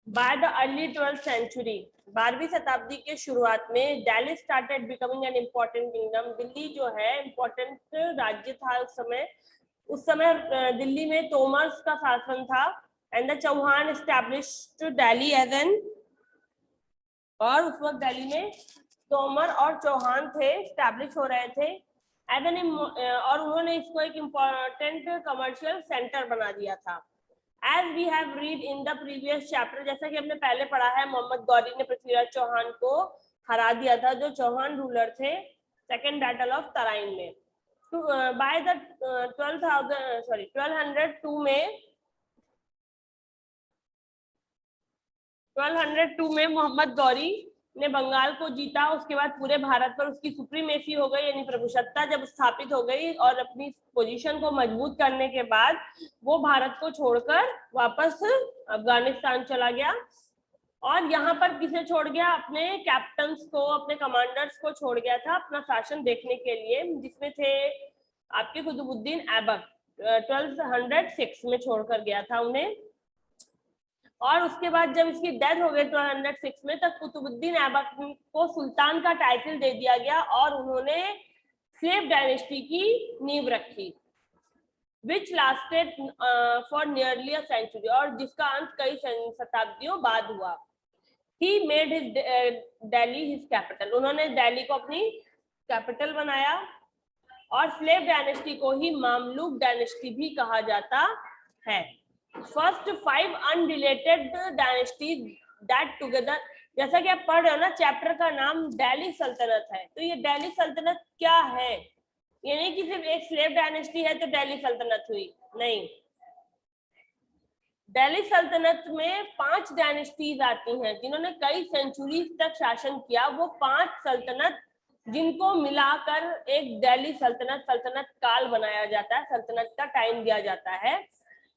By the early 12th century, 12वीं शताब्दी के शुरुआत में Delhi started becoming an important kingdom. Delhi जो है इम्पोर्टेंट राज्य था उस समय। दिल्ली में तोमर्स का शासन था। And the Chauhan established Delhi as an, और उस वक्त दिल्ली में तोमर और चौहान थे, एस्टैब्लिश हो रहे थे एज एन, और उन्होंने इसको एक इम्पोर्टेंट कमर्शियल सेंटर बना दिया था। As we have read in the previous chapter, जैसा कि हमने पहले पढ़ा है, मोहम्मद गौरी ने पृथ्वीराज चौहान को हरा दिया था, जो चौहान रूलर थे, सेकेंड बैटल ऑफ तराइन में। बाय द 1202 में 1202 में मोहम्मद गौरी ने बंगाल को जीता। उसके बाद पूरे भारत पर उसकी सुप्रीमेसी हो गई, यानी प्रभुसत्ता जब स्थापित हो गई, और अपनी पोजीशन को मजबूत करने के बाद वो भारत को छोड़कर वापस अफगानिस्तान चला गया। और यहाँ पर किसे छोड़ गया? अपने कैप्टन्स को, अपने कमांडर्स को छोड़ गया था अपना शासन देखने के लिए, जिसमें थे आपके कुतुबुद्दीन ऐबक। 1206 में छोड़कर गया था उन्हें। और उसके बाद जब इसकी डेथ हो गई 1206 में, तब कुतुबुद्दीन ऐबक को सुल्तान का टाइटल दे दिया गया और उन्होंने स्लेव डायनेस्टी की नींव रखी, which lasted for nearly a century, और जिसका अंत कई शताब्दियों बाद हुआ। He made his Delhi his capital, उन्होंने दिल्ली को अपनी कैपिटल बनाया। और स्लेव डायनेस्टी को ही मामलुक डायनेस्टी भी कहा जाता है। First 5 unrelated dynasty that together, जैसा कि आप पढ़ रहे हो ना, चैप्टर का नाम दिल्ली सल्तनत है। तो ये दिल्ली सल्तनत क्या है? ये नहीं कि सिर्फ एक स्लेव डायनेस्टी है तो दिल्ली सल्तनत हुई, नहीं। दिल्ली सल्तनत में 5 डायनेस्टीज आती हैं जिन्होंने कई सेंचुरी तक शासन किया। वो 5 सल्तनत जिनको मिलाकर एक दिल्ली सल्तनत, सल्तनत काल बनाया जाता है, सल्तनत का टाइम दिया जाता है।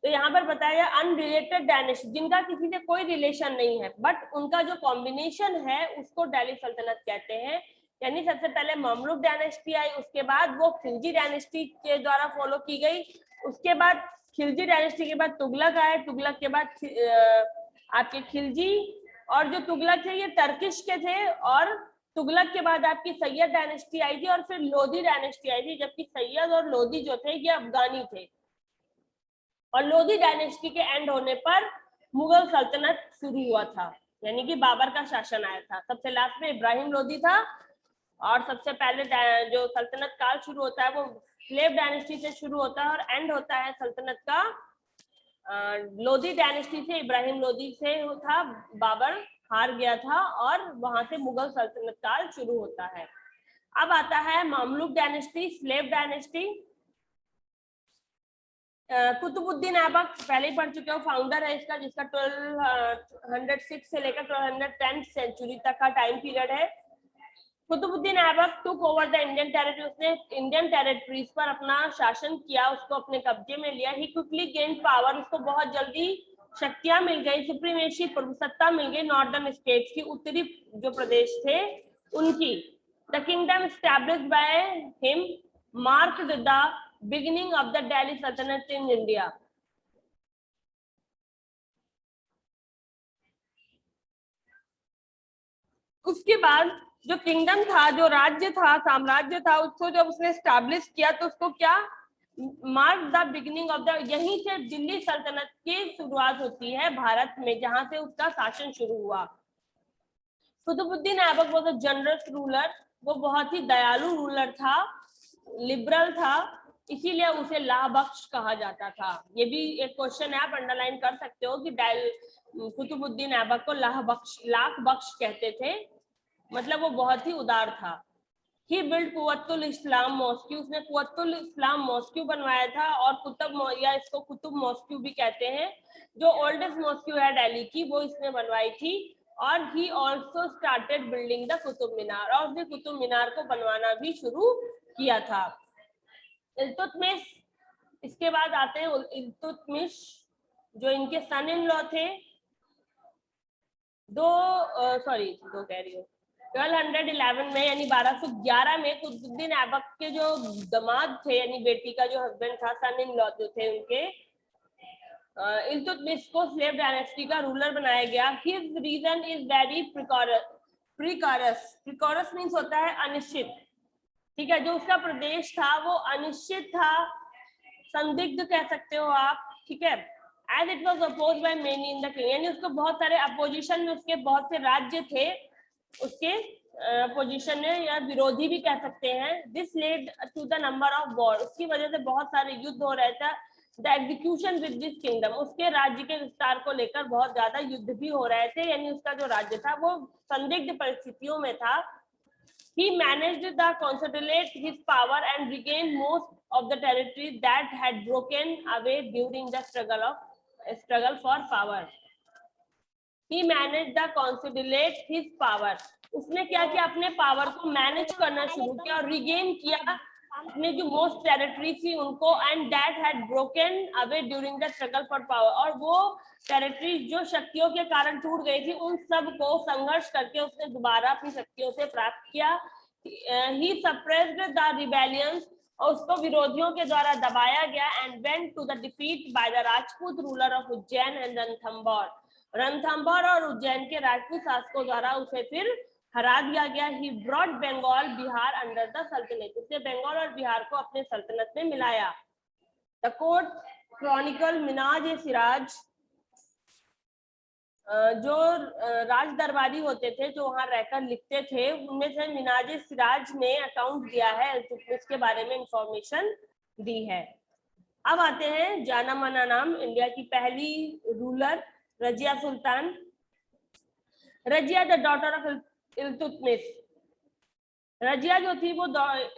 तो यहाँ पर बताया अनरिलेटेड डायनेस्टी, जिनका किसी से कोई रिलेशन नहीं है, बट उनका जो कॉम्बिनेशन है उसको दिल्ली सल्तनत कहते हैं। यानी सबसे पहले ममलुक डायनेस्टी आई, उसके बाद वो खिलजी डायनेस्टी के द्वारा फॉलो की गई, उसके बाद खिलजी डायनेस्टी के बाद तुगलक आए, तुगलक के बाद आपके खिलजी, और जो तुगलक थे ये टर्किश के थे, और तुगलक के बाद आपकी सैयद डायनेस्टी आई थी, और फिर लोधी डायनेस्टी आई थी, जबकि सैयद और लोधी जो थे ये अफगानी थे। और लोधी डायनेस्टी के एंड होने पर मुगल सल्तनत शुरू हुआ था, यानी कि बाबर का शासन आया था। सबसे लास्ट में इब्राहिम लोधी था, और सबसे पहले जो सल्तनत काल शुरू होता है वो स्लेव डायनेस्टी से शुरू होता है, और एंड होता है सल्तनत का लोधी डायनेस्टी से, इब्राहिम लोधी से था। बाबर हार गया था और वहां से मुगल सल्तनत काल शुरू होता है। अब आता है Mamluk dynasty, slave dynasty. Qutbuddin Aibak पहले ही पढ़ चुके हो, फाउंडर है इसका, जिसका 1206 से लेकर 1210 सेंचुरी तक का टाइम पीरियड है। Qutbuddin Aibak took over the Indian territory, उसने इंडियन टेरिटरीज पर अपना शासन किया, उसको अपने कब्जे में लिया। ही क्विकली गेन पावर, उसको बहुत जल्दी शक्तियां मिल गई, सुप्रीमेसी, प्रभुसत्ता मिल गई नॉर्दर्न स्टेट्स की, उत्तरी जो प्रदेश थे उनकी। The kingdom established by him marked the beginning of the Delhi सल्तनत इन इंडिया। उसके बाद जो किंगडम था, जो राज्य था, साम्राज्य था, उसको जब उसने स्टैब्लिश किया तो उसको क्या, mark the beginning of the, यहीं से दिल्ली सल्तनत की शुरुआत होती है भारत में, जहां से उसका शासन शुरू हुआ। Qutbuddin Aibak was a generous ruler, वो बहुत ही दयालु रूलर था, लिबरल था, इसीलिए उसे लाह बख्श कहा जाता था। ये भी एक क्वेश्चन है, आप अंडरलाइन कर सकते हो कि कुतुबुद्दीन ऐबक को लाख बख्श कहते थे, मतलब वो बहुत ही उदार था। ही बिल्ड कुव्वतुल इस्लाम मॉस्क्यू, उसने कुव्वतुल इस्लाम मॉस्क्यू बनवाया था, और कुतुब, या इसको कुतुब मॉस्क्यू भी कहते हैं, जो ओल्डेस्ट मॉस्क्यू है दिल्ली की, वो इसने बनवाई थी। और he also started building the Qutub Minar, और उसने कुतुब मीनार को बनवाना भी शुरू किया था। इल्तुतमिश, इसके बाद आते हैं इल्तुतमिश, जो इनके सन इन लॉ थे। दो कह रही हूँ, 1211 में, यानी 1211 में कुतुबुद्दीन ऐबक के जो दामाद थे, यानी बेटी का जो हस्बैंड था, सन इन लॉ जो थे उनके, इल्तुतमिश को स्लेव डायनेस्टी का रूलर बनाया गया। His reign is very precarious means होता है अनिश्चित, ठीक है। जो उसका प्रदेश था वो अनिश्चित था, संदिग्ध कह सकते हो आप, ठीक है। As it was oppose by many in the king, यानी उसको बहुत सारे अपोजिशन में उसके बहुत से राज्य थे उसके पोजीशन में, या विरोधी भी कह सकते हैं। This led to the number of war, उसकी वजह से बहुत सारे युद्ध हो रहे थे। The execution with this kingdom, उसके राज्य के विस्तार को लेकर बहुत ज्यादा युद्ध भी हो रहे थे, यानी उसका जो राज्य था वो संदिग्ध परिस्थितियों में था। He managed to consolidate his power and regain most of the territory that had broken away during the struggle for power. He managed to consolidate his power. उसने क्या किया, अपने पावर को मैनेज करना शुरू किया और रिगेन किया अपने जो मोस्ट टेरिटरी थी उनको, and that had broken away during the struggle for power, और वो टेरिटरी जो शक्तियों के कारण टूट गई थी उन सब को संघर्ष करके उसने दोबारा अपनी शक्तियों से प्राप्त किया। ही सप्रेस्ड द रिबेलियंस, और उसको विरोधियों के द्वारा दबाया गया, and went to the defeat by the Rajput ruler of Ujjain and Ranthambore और उज्जैन के राजपूत शासकों द्वारा उसे फिर हरा दिया गया। He brought Bengal Bihar under the saltanat, उसने बंगाल और बिहार को अपने सल्तनत में मिलाया। द कोर्ट क्रॉनिकल मिनाज-ए-सिराज, जो राज दरबारी होते थे जो वहां रहकर लिखते थे, उनमें से मिनाज-ए-सिराज ने अकाउंट दिया है, इल्तुतमिश के बारे में इंफॉर्मेशन दी है। अब आते हैं जाना माना नाम, इंडिया की पहली ruler Razia Sultan. Razia the daughter of Iltutmish, Razia जो थी वो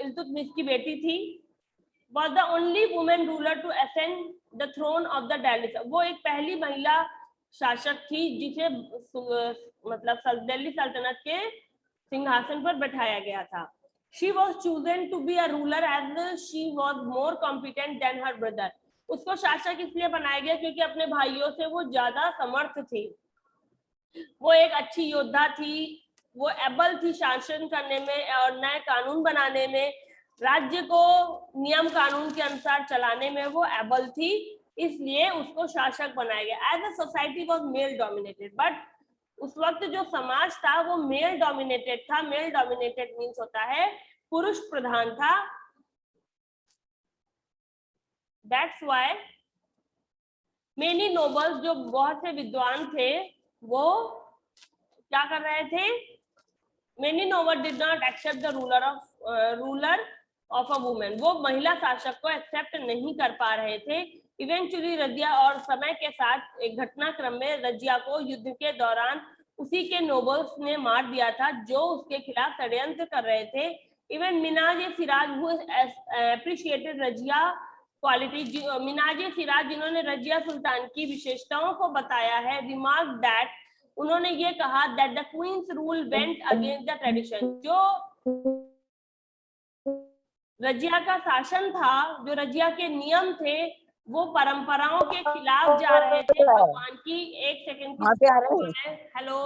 इल्तुतमिश की बेटी थी। was the only woman ruler to ascend the throne of the Delhi, वो एक पहली महिला शासक थी जिसे मतलब दिल्ली सल्तनत के सिंहासन पर बैठाया गया था। She was chosen to be a ruler as she was more competent than her brother, उसको शासक इसलिए बनाया गया क्योंकि अपने भाइयों से वो ज्यादा समर्थ थी, वो एक अच्छी योद्धा थी, वो एबल थी शासन करने में और नए कानून बनाने में, राज्य को नियम कानून के अनुसार चलाने में वो एबल थी, इसलिए उसको शासक बनाया गया। As a society was male dominated, but उस वक्त जो समाज था वो मेल डोमिनेटेड था। मेल डोमिनेटेड मीन्स होता है पुरुष प्रधान था। दैट्स व्हाई मेनी नोबल्स, जो बहुत से विद्वान थे, वो क्या कर रहे थे, many noble did not accept the ruler of a women, वो महिला शासक को एक्सेप्ट नहीं कर पा रहे थे। इवेंचुअली रजिया, और समय के साथ एक घटनाक्रम में रजिया को युद्ध के दौरान उसी के नोबल्स ने मार दिया था जो उसके खिलाफ षड्यंत्र कर रहे थे। Even Minhaj-i-Siraj who appreciated Razia quality, Minhaj-i-Siraj जिन्होंने रजिया सुल्तान की विशेषताओं को बताया है, रिमार्क दैट, उन्होंने ये कहा that the queens rule went against the tradition, जो रजिया का शासन था, जो रजिया के नियम थे, वो परंपराओं के खिलाफ जा रहे थे। भगवान की, एक सेकंड की, हेलो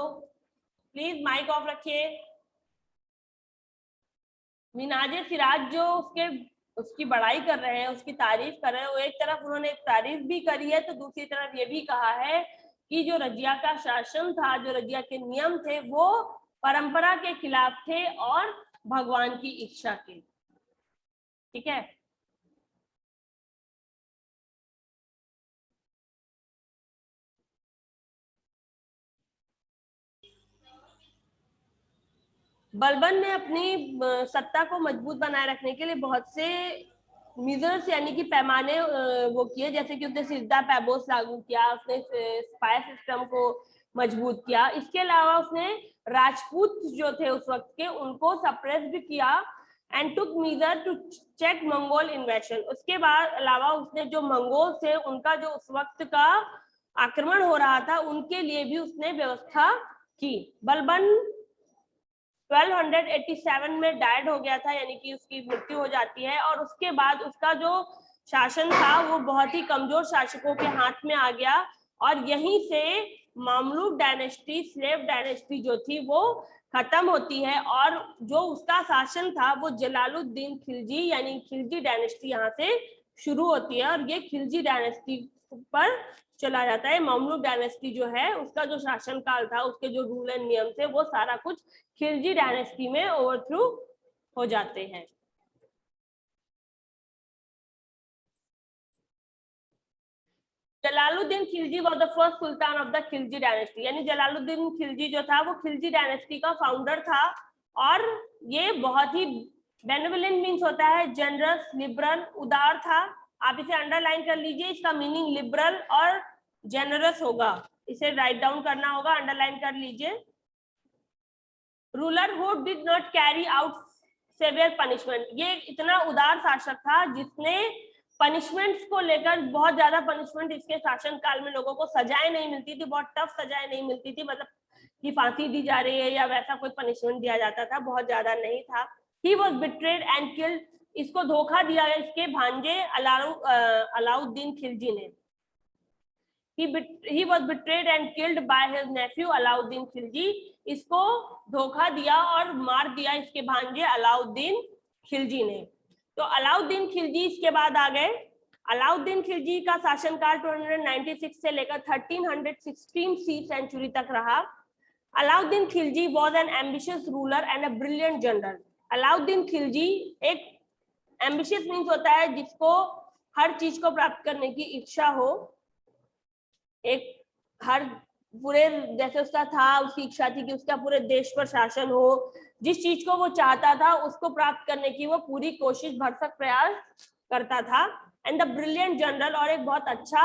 प्लीज माइक ऑफ रखिए। मिनाज-ए-सिराज जो उसकी बड़ाई कर रहे हैं, उसकी तारीफ कर रहे हैं, वो एक तरफ उन्होंने तारीफ भी करी है तो दूसरी तरफ ये भी कहा है कि जो रजिया का शासन था, जो रजिया के नियम थे, वो परंपरा के खिलाफ थे और भगवान की इच्छा के, ठीक है। बलबन ने अपनी सत्ता को मजबूत बनाए रखने के लिए बहुत से मेजर्स यानी कि पैमाने वो किए, जैसे कि उसने सिद्धा पैबोस लागू किया, उसने स्पाई सिस्टम को मजबूत किया। इसके अलावा उसने राजपूत जो थे उस वक्त के, उनको सप्रेस भी किया and took major to check Mongol invasion. उसके बाद अलावा उसने जो मंगोल थे उनका जो उस वक्त का आक्रमण हो रहा था उनके लिए भी उसने व्यवस्था की। बलबन 1287 में डायड हो गया था, यानी कि उसकी मृत्यु हो जाती है, और उसके बाद उसका जो शासन था वो बहुत ही कमजोर शासकों के हाथ में आ गया, और यहीं से मामलुक डायनेस्टी, स्लेव डायनेस्टी जो थी वो खत्म होती है, और जो उसका शासन था वो जलालुद्दीन खिलजी यानी खिलजी डायनेस्टी यहाँ से शुरू होती है, और ये खिलजी डायनेस्टी पर चला जाता है। ममलूक डायनेस्टी जो है उसका जो शासनकाल था, उसके जो रूल एंड नियम थे, वो सारा कुछ खिलजी डायनेस्टी में ओवरथ्रू हो जाते हैं। Jalaluddin Khilji was the first sultan of the Khilji dynasty, यानी जलालुद्दीन खिलजी जो था वो खिलजी डायनेस्टी का फाउंडर था। और ये बहुत ही बेनेवोलेंट मीन्स होता है जनरस, लिबरल, उदार था। आप इसे अंडरलाइन कर लीजिए, इसका मीनिंग लिबरल और जेनरस होगा, इसे राइट डाउन करना होगा, अंडरलाइन कर लीजिए। Ruler who did not carry out severe punishment, ये इतना उदार शासक था जिसने पनिशमेंट्स को लेकर, बहुत ज्यादा पनिशमेंट इसके शासन काल में लोगों को सजाएं नहीं मिलती थी, बहुत टफ सजाएं नहीं मिलती थी, मतलब कि फांसी दी जा रही है या वैसा कोई पनिशमेंट दिया जाता था, बहुत ज्यादा नहीं था। He was betrayed and killed, इसको धोखा दिया इसके भांजे अलाउद्दीन खिलजी ने। He was betrayed and killed by his nephew Alauddin Khilji, इसको धोखा दिया और मार दिया इसके भांजे अलाउद्दीन खिलजी ने। तो अलाउद्दीन खिलजी इसके बाद आ गए। अलाउद्दीन खिलजी का शासनकाल 1296 से लेकर 1316 सेंचुरी तक रहा। Alauddin Khilji was an ambitious ruler and a brilliant general। Alauddin Khilji एक एम्बिशियस मीन्स होता है जिसको हर चीज को प्राप्त करने की इच्छा हो, एक हर पूरे जैसे उसका था, उसकी इच्छा थी कि उसका पूरे देश पर शासन हो, जिस चीज को वो चाहता था उसको प्राप्त करने की वो पूरी कोशिश भरसक प्रयास करता था। एंड द ब्रिलियंट जनरल, और एक बहुत अच्छा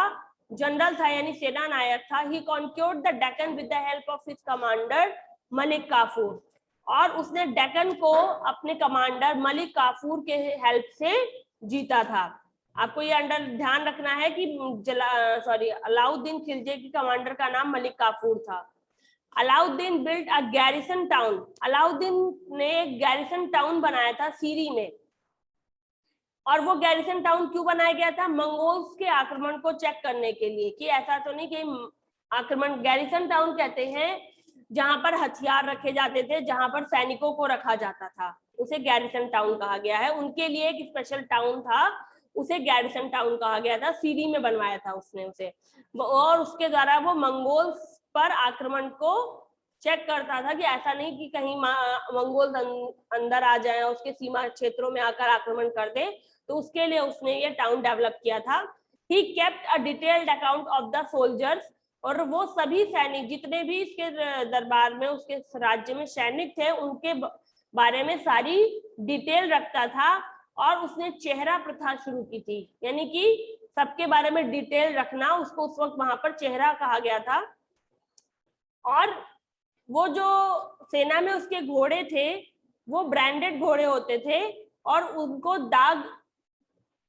जनरल था यानी सेना नायक था। He conquered the Deccan with the help of his commander Malik Kafur, और उसने डेक्कन को अपने कमांडर मलिक काफूर के हेल्प से जीता था। आपको ये ध्यान रखना है कि अलाउद्दीन खिलजी के कमांडर का नाम मलिक काफूर था। Alauddin built a garrison town, Alauddin ने एक गैरिसन टाउन बनाया था सीरी में। और वो गैरिसन टाउन क्यों बनाया गया था? मंगोल्स के आक्रमण को चेक करने के लिए, कि ऐसा तो नहीं कि आक्रमण, गैरिसन टाउन कहते हैं जहां पर हथियार रखे जाते थे, जहां पर सैनिकों को रखा जाता था, उसे गैरिसन टाउन कहा गया है। उनके लिए एक स्पेशल टाउन था, उसे गैरिसन टाउन कहा गया था, सीरी में बनवाया था उसने उसे, और उसके द्वारा वो मंगोल्स पर आक्रमण को चेक करता था कि ऐसा नहीं कि कहीं मंगोल्स अंदर आ जाए, उसके सीमा क्षेत्रों में आकर आक्रमण कर दे, तो उसके लिए उसने ये टाउन डेवलप किया था। He kept a detailed account of the soldiers, और वो सभी सैनिक जितने भी इसके दरबार में, उसके राज्य में सैनिक थे, उनके बारे में सारी डिटेल रखता था। और उसने चेहरा प्रथा शुरू की थी, यानी कि सबके बारे में डिटेल रखना, उसको उस वक्त वहां पर चेहरा कहा गया था। और वो जो सेना में उसके घोड़े थे वो ब्रांडेड घोड़े होते थे, और उनको दाग,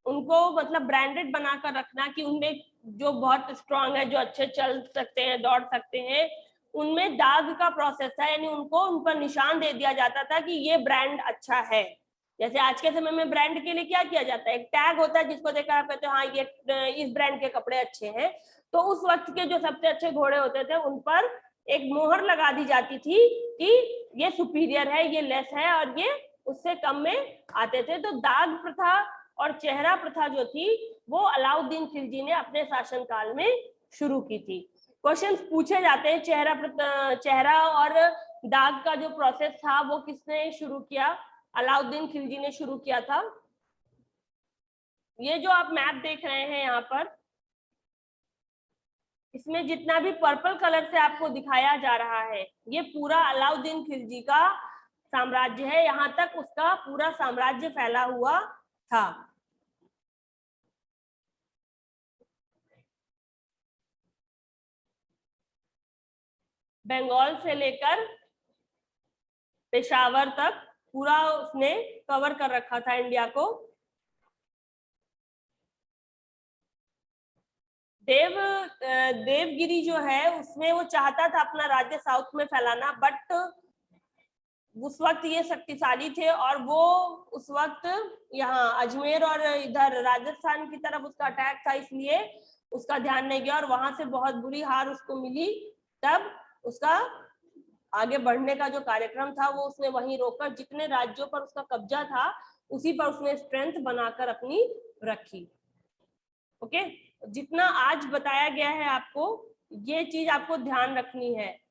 उनको मतलब ब्रांडेड बनाकर रखना कि उनमें जो बहुत स्ट्रांग है, जो अच्छे चल सकते हैं, दौड़ सकते हैं, उनमें दाग का प्रोसेस था, यानी उनको उन पर निशान दे दिया जाता था कि ये ब्रांड अच्छा है। जैसे आज के समय में ब्रांड के लिए क्या किया जाता है, एक टैग होता है जिसको देखकर आप कहते हो हाँ ये इस ब्रांड के कपड़े अच्छे हैं। तो उस वक्त के जो सबसे अच्छे घोड़े होते थे उन पर एक मोहर लगा दी जाती थी कि ये सुपीरियर है, ये लेस है, और ये उससे कम में आते थे। तो दाग प्रथा और चेहरा प्रथा जो थी वो अलाउद्दीन खिलजी ने अपने शासनकाल में शुरू की थी। क्वेश्चंस पूछे जाते हैं, चेहरा और दाग का जो प्रोसेस था वो किसने शुरू किया? अलाउद्दीन खिलजी ने शुरू किया था। ये जो आप मैप देख रहे हैं यहाँ पर, इसमें जितना भी पर्पल कलर से आपको दिखाया जा रहा है ये पूरा अलाउद्दीन खिलजी का साम्राज्य है, यहाँ तक उसका पूरा साम्राज्य फैला हुआ था। बंगाल से लेकर पेशावर तक पूरा उसने कवर कर रखा था इंडिया को। देवगिरी जो है उसमें वो चाहता था अपना राज्य साउथ में फैलाना, बट उस वक्त ये शक्तिशाली थे और वो उस वक्त यहाँ अजमेर और इधर राजस्थान की तरफ उसका अटैक था, इसलिए उसका ध्यान नहीं गया और वहां से बहुत बुरी हार उसको मिली। तब उसका आगे बढ़ने का जो कार्यक्रम था वो उसने वहीं रोककर जितने राज्यों पर उसका कब्जा था उसी पर उसने स्ट्रेंथ बनाकर अपनी रखी। ओके। जितना आज बताया गया है आपको, ये चीज आपको ध्यान रखनी है।